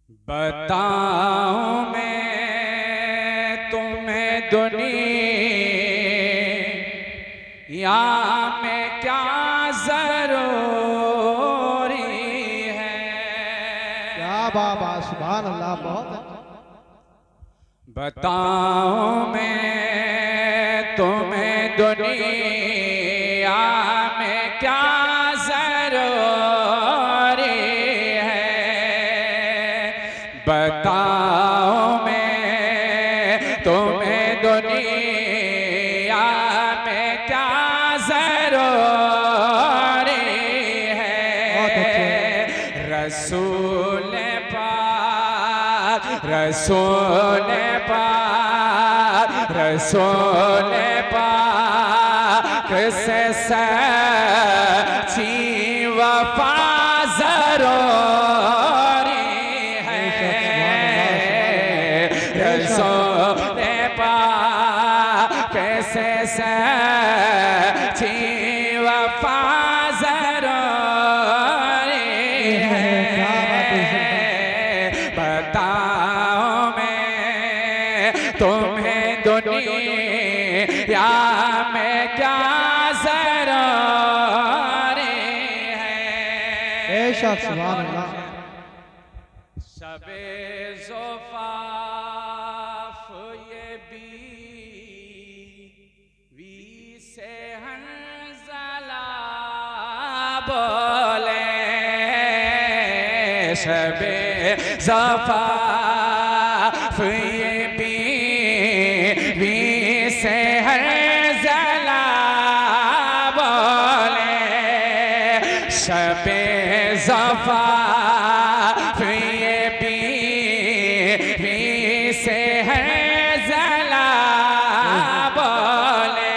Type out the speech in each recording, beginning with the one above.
बताऊं मैं तुम्हें दुनिया में क्या जरूरी है। क्या बाबा, सुभान अल्लाह, बहुत अच्छा। बताऊं मैं तुम्हें दुनिया में क्या जरूरी है। बताऊं मैं तुम्हें दुनिया में क्या जरूरी है। रसूल पाक, रसूल पाक, रसूल पाक से सच्ची वफा जरूरी है। रसूल पाक से सच्ची वफा जरूरी है। बताओ मैं तुम्हें दुनिया में क्या जरूरी है। बेशक, सुभान अल्लाह। शबे ज़ुफ़ाफ़ ये बीवी से हंज़ला बोले। शबे ज़ुफ़ाफ़ ये बीवी से हंज़ला बोले। शबे ज़ुफ़ाफ़ ये बीवी से हंज़ला बोले।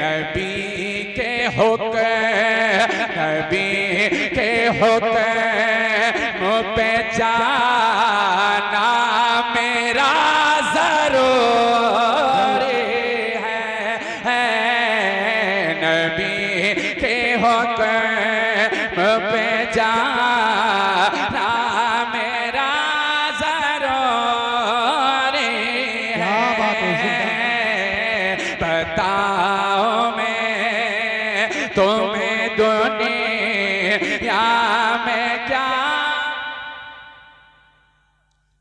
नबी के हुक्म, नबी के हुक्म पे जाना मेरा ज़रूरी है। नबी के हुक्म पे जाना मेरा ज़रूरी है। बताओ मैं तुम्हें दुनिया में क्या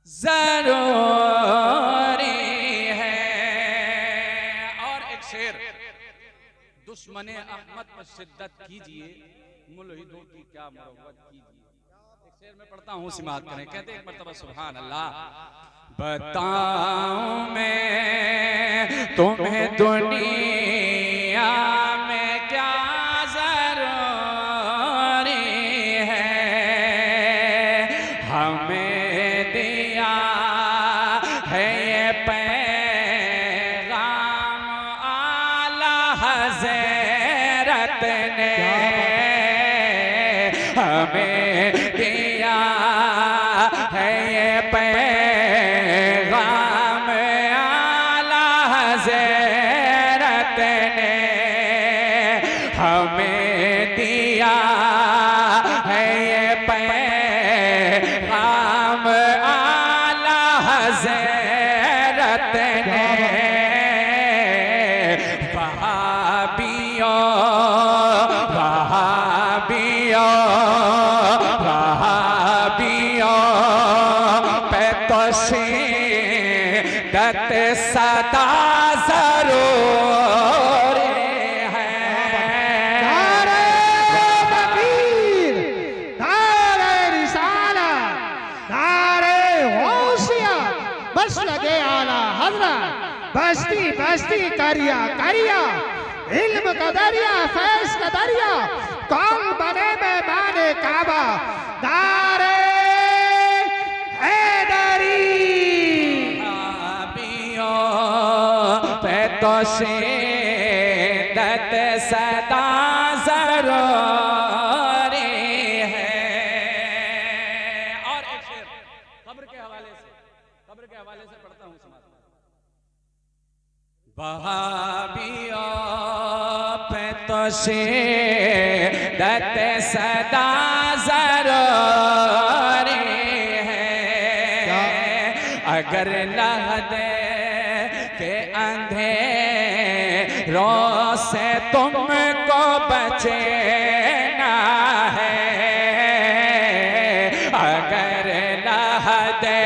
जरूरी है। और एक शेर, दुश्मने अहमद पर शिद्दत कीजिए, मुल्हिदों की क्या मुरव्वत कीजिए। एक शेर में पढ़ता हूँ, सिमात करें। कहते एक मर्तबा सुभान अल्लाह। बताऊं मैं तुम्हें दुनिया में क्या जरूरी है। हमें दिया है ये पैगाम आला हज़रत ने। हमें दिया है ये पैगाम आला हज़रत ने। हमें दिया है ये पैगाम आला हज़रत ने। वहाबियों, वहाबियों, वहाबियों पे तो शिद्दत सदा जरूरी है। नारे तकबीर, नारे रिसाला, नारे गौसिया, बस लगे आला हज़रत, बस्ती बस्ती करिया करिया, इल्म का दरिया, फैज़ का दरिया, कौन बने मेहमाने काबा। नारे हैदरी। पे तो शिद्दत सदा जरूरी है। और एक शेर कब्र के हवाले से, कब्र के हवाले से पढ़ता हूँ, समाज। वहाबियों पे तो शिद्दत सदा जरूरी अगर लहदे के अंधेरों से तुमको बचना है, अगर लहदे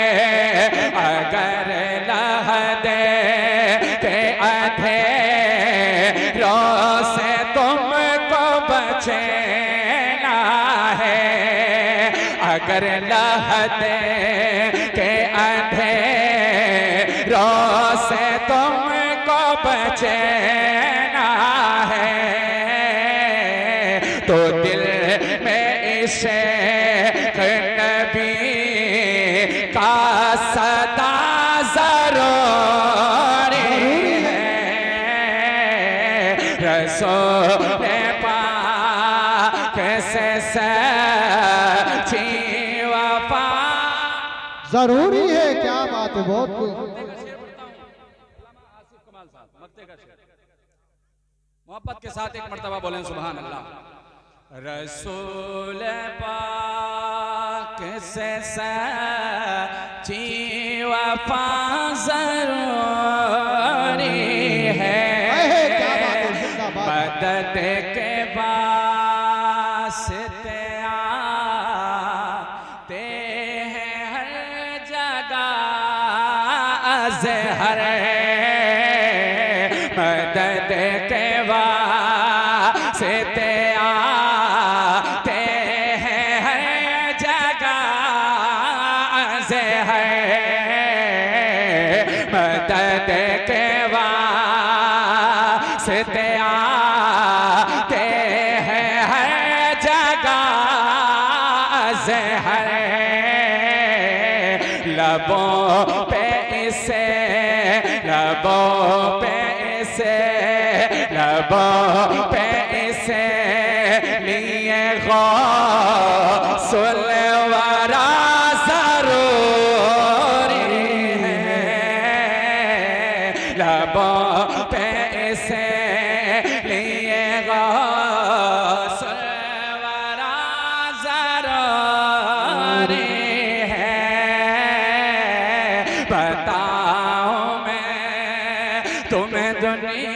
के अंधेरों से तुमको बचना है, अगर लहदे के अंधेरों से तुमको बचना है, तो दिल में इश्क़ नबी का सदा ज़रूरी है, रसूल पाक से सच्ची वफ़ा जरूरी है। क्या बात है, बहुत खूब। मोहब्बत के साथ एक मर्तबा बोलें सुभान अल्लाह। रसूल पाक से सच्ची वफ़ा ज़रूरी है, मदद के वास्ते आते हैं हर जगह अज़हर, मदद के वास्ते आते हैं हर जगह अज़हर, मदद के वास्ते आते हैं हर जगह अज़हर, लबों पे इसे लिए गौसुल वरा ज़रूरी है, लबों पे इसे लिए गौसुल वरा ज़रूरी है, बताऊं मैं तुम्हें दुनिया